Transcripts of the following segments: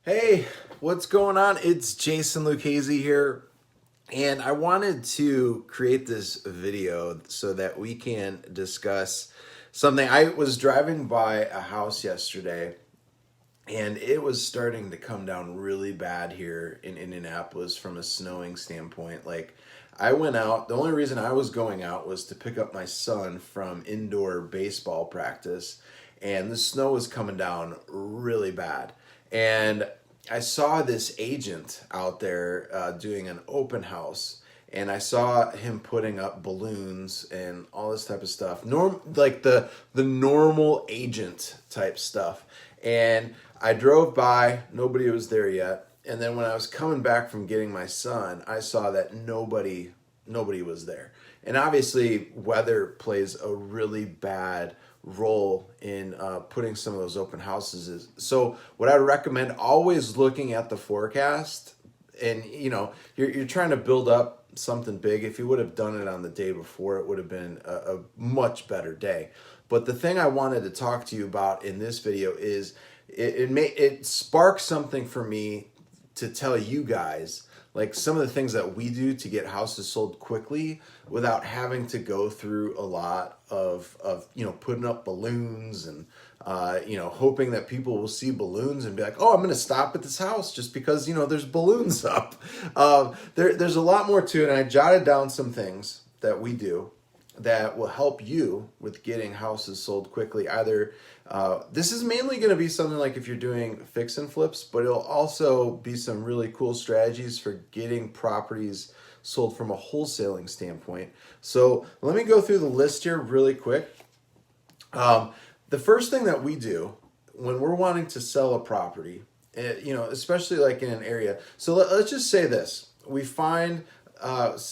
Hey, what's going on? It's Jason Lucchese here, and I wanted to create this video so that we can discuss something. I was driving by a house yesterday, and it was starting to come down really bad here in Indianapolis from a snowing standpoint. Like, I went out, the only reason I was going out was to pick up my son from indoor baseball practice, and the snow was coming down really bad. And I saw this agent out there doing an open house, and I saw him putting up balloons and all this type of stuff. Like the normal agent type stuff. And I drove by, nobody was there yet. And then when I was coming back from getting my son, I saw that nobody was there. And obviously, weather plays a really bad role in putting some of those open houses. So what I would recommend, always looking at the forecast, and you're trying to build up something big. If you would have done it on the day before, it would have been a much better day. But the thing I wanted to talk to you about in this video is it sparked something for me to tell you guys, like some of the things that we do to get houses sold quickly without having to go through a lot of putting up balloons and hoping that people will see balloons and be like, oh, I'm going to stop at this house just because there's balloons up. There's a lot more to it, and I jotted down some things that we do that will help you with getting houses sold quickly. Either this is mainly going to be something like if you're doing fix and flips, but it'll also be some really cool strategies for getting properties sold from a wholesaling standpoint. So let me go through the list here really quick. The first thing that we do when we're wanting to sell a property, especially like in an area. So let's just say this: we find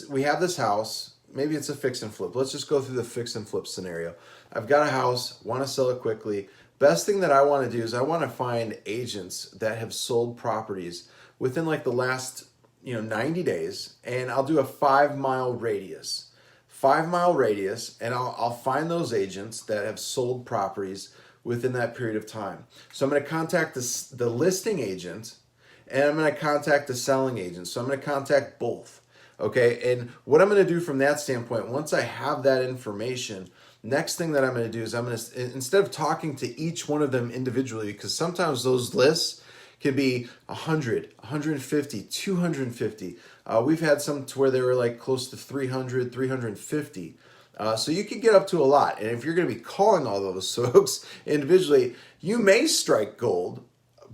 we have this house. Maybe it's a fix and flip. Let's just go through the fix and flip scenario. I've got a house, want to sell it quickly. Best thing that I want to do is I want to find agents that have sold properties within like the last 90 days, and I'll do a 5-mile radius. 5-mile radius, and I'll find those agents that have sold properties within that period of time. So I'm going to contact the listing agent, and I'm going to contact the selling agent. So I'm going to contact both. Okay, and what I'm going to do from that standpoint, once I have that information, next thing that I'm going to do is I'm going to, instead of talking to each one of them individually, because sometimes those lists can be 100, 150, 250. We've had some to where they were like close to 300, 350. So you can get up to a lot. And if you're going to be calling all those folks individually, you may strike gold,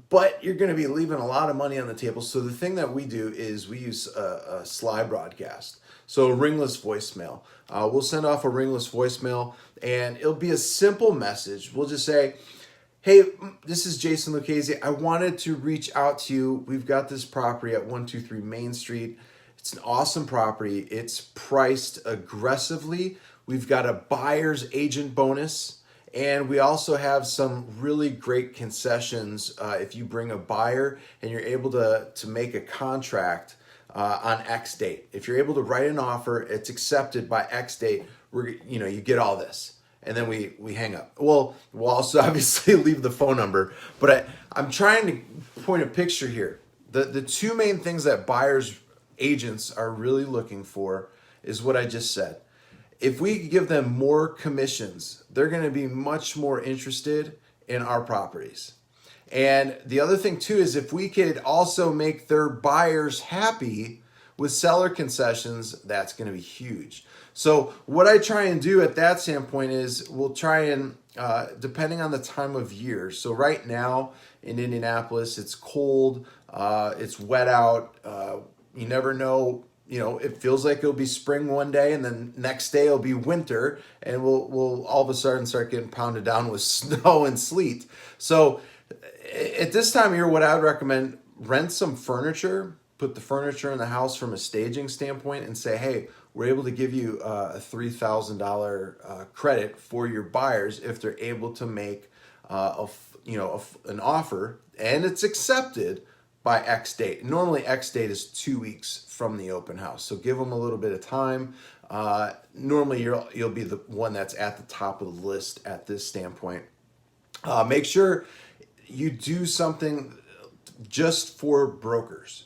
but you're going to be leaving a lot of money on the table. So the thing that we do is we use a slide broadcast. So a ringless voicemail. We'll send off a ringless voicemail, and it'll be a simple message. We'll just say, hey, this is Jason Lucchese. I wanted to reach out to you. We've got this property at 123 Main Street. It's an awesome property. It's priced aggressively. We've got a buyer's agent bonus. And we also have some really great concessions if you bring a buyer and you're able to make a contract on X date. If you're able to write an offer, it's accepted by X date, you get all this. And then we hang up. Well, we'll also obviously leave the phone number, but I'm trying to point a picture here. The two main things that buyers agents are really looking for is what I just said. If we give them more commissions, they're going to be much more interested in our properties. And the other thing too is if we could also make their buyers happy with seller concessions, that's going to be huge. So what I try and do at that standpoint is we'll try and, depending on the time of year. So right now in Indianapolis, it's cold, it's wet out. You never know. It feels like it'll be spring one day, and then next day it'll be winter, and we'll all of a sudden start getting pounded down with snow and sleet. So at this time of year, what I would recommend, rent some furniture, put the furniture in the house from a staging standpoint, and say, hey, we're able to give you a $3,000 credit for your buyers if they're able to make an offer, and it's accepted by X date. Normally X date is 2 weeks from the open house. So give them a little bit of time. Normally you'll be the one that's at the top of the list at this standpoint. Make sure you do something just for brokers.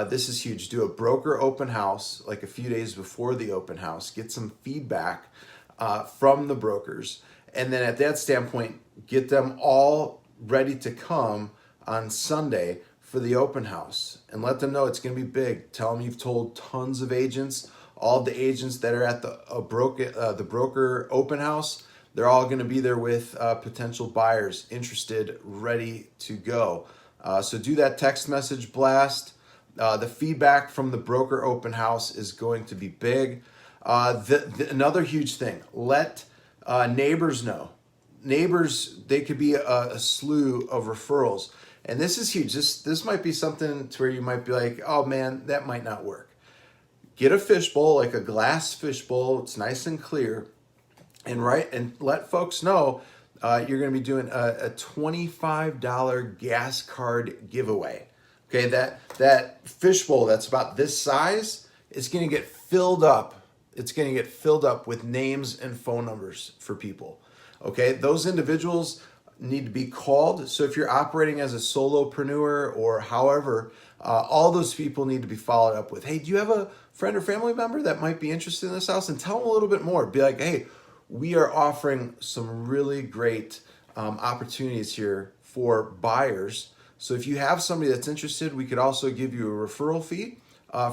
This is huge. Do a broker open house like a few days before the open house. Get some feedback from the brokers. And then at that standpoint, get them all ready to come on Sunday for the open house and let them know it's going to be big. Tell them you've told tons of agents, all the agents that are at the broker open house. They're all going to be there with potential buyers interested, ready to go. So do that text message blast. The feedback from the broker open house is going to be big. Another huge thing, let neighbors know. Neighbors, they could be a slew of referrals. And this is huge. This might be something to where you might be like, oh man, that might not work. Get a fishbowl, like a glass fishbowl. It's nice and clear. And let folks know you're going to be doing a $25 gas card giveaway. Okay, that fishbowl that's about this size is going to get filled up. It's going to get filled up with names and phone numbers for people. Okay, those individuals need to be called. So if you're operating as a solopreneur or however, all those people need to be followed up with. Hey, do you have a friend or family member that might be interested in this house? And tell them a little bit more. Be like, hey, we are offering some really great opportunities here for buyers. So if you have somebody that's interested, we could also give you a referral fee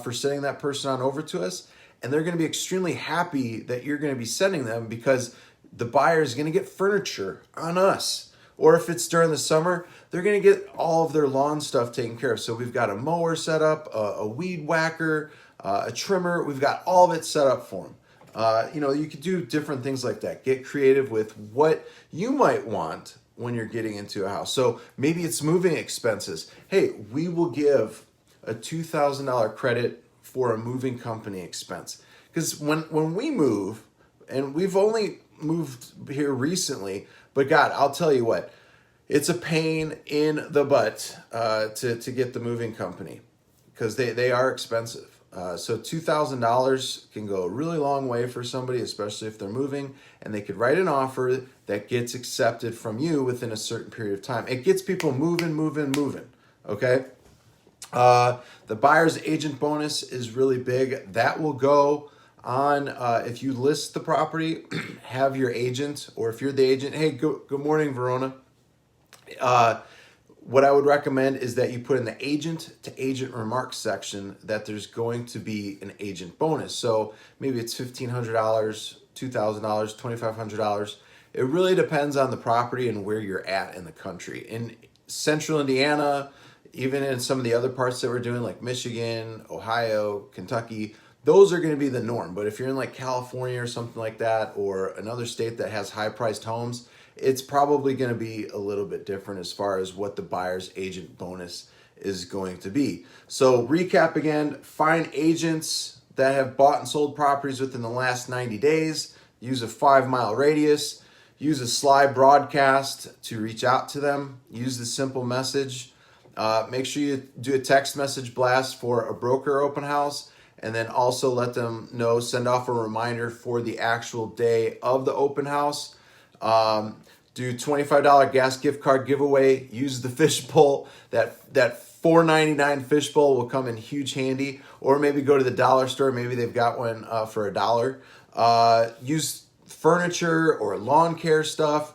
for sending that person on over to us. And they're going to be extremely happy that you're going to be sending them because the buyer is going to get furniture on us. Or if it's during the summer, they're going to get all of their lawn stuff taken care of. So we've got a mower set up, a weed whacker, a trimmer. We've got all of it set up for them. You could do different things like that. Get creative with what you might want when you're getting into a house. So maybe it's moving expenses. Hey, we will give a $2,000 credit for a moving company expense. Because when we move, and we've only moved here recently, but God, I'll tell you what, it's a pain in the butt to get the moving company because they are expensive. So $2,000 can go a really long way for somebody, especially if they're moving, and they could write an offer that gets accepted from you within a certain period of time. It gets people moving, okay? The buyer's agent bonus is really big. That will go on if you list the property, have your agent, or if you're the agent, hey, good morning, Verona. What I would recommend is that you put in the agent to agent remarks section that there's going to be an agent bonus. So maybe it's $1,500, $2,000, $2,500. It really depends on the property and where you're at in the country. In central Indiana, even in some of the other parts that we're doing, like Michigan, Ohio, Kentucky, those are going to be the norm. But if you're in like California or something like that, or another state that has high-priced homes, it's probably going to be a little bit different as far as what the buyer's agent bonus is going to be. So recap again, find agents that have bought and sold properties within the last 90 days, use a 5-mile radius, use a slide broadcast to reach out to them, use the simple message. Make sure you do a text message blast for a broker open house, and then also let them know, send off a reminder for the actual day of the open house. Do $25 gas gift card giveaway. Use the fishbowl. That $4.99 fishbowl will come in huge handy. Or maybe go to the dollar store. Maybe they've got one for $1. Use furniture or lawn care stuff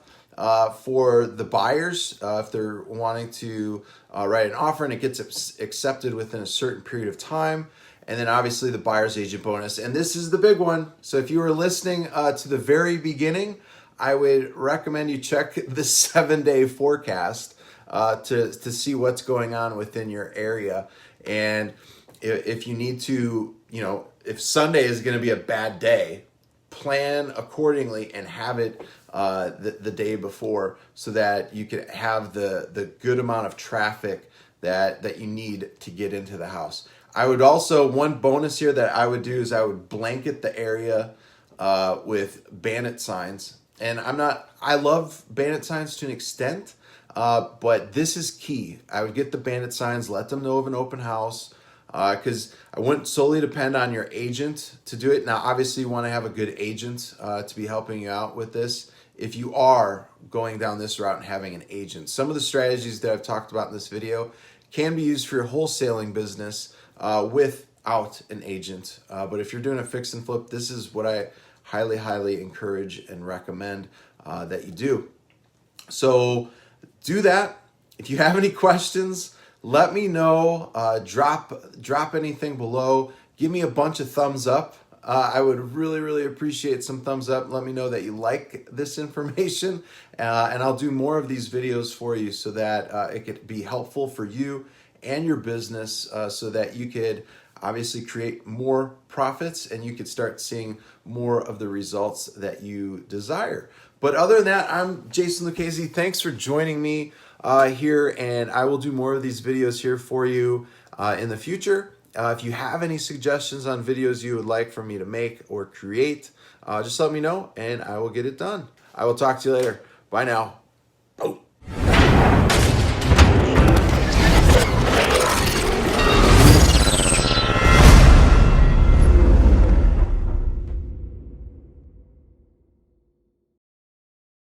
for the buyers if they're wanting to write an offer and it gets accepted within a certain period of time. And then obviously the buyer's agent bonus. And this is the big one. So if you were listening to the very beginning, I would recommend you check the 7-day forecast to see what's going on within your area. And if you need to, if Sunday is going to be a bad day, plan accordingly and have it the day before so that you can have the good amount of traffic that you need to get into the house. I would also, one bonus here that I would do is I would blanket the area with bandit signs. And I love bandit signs to an extent, but this is key. I would get the bandit signs, let them know of an open house, because I wouldn't solely depend on your agent to do it. Now, obviously, you want to have a good agent to be helping you out with this. If you are going down this route and having an agent, some of the strategies that I've talked about in this video can be used for your wholesaling business without an agent. But if you're doing a fix and flip, this is what I highly, highly encourage and recommend that you do. So do that. If you have any questions, let me know. Drop anything below. Give me a bunch of thumbs up. I would really, really appreciate some thumbs up. Let me know that you like this information, and I'll do more of these videos for you so that it could be helpful for you and your business, so that you could obviously create more profits and you could start seeing more of the results that you desire. But other than that, I'm Jason Lucchese. Thanks for joining me here, and I will do more of these videos here for you in the future. If you have any suggestions on videos you would like for me to make or create, just let me know and I will get it done. I will talk to you later. Bye now. Oh.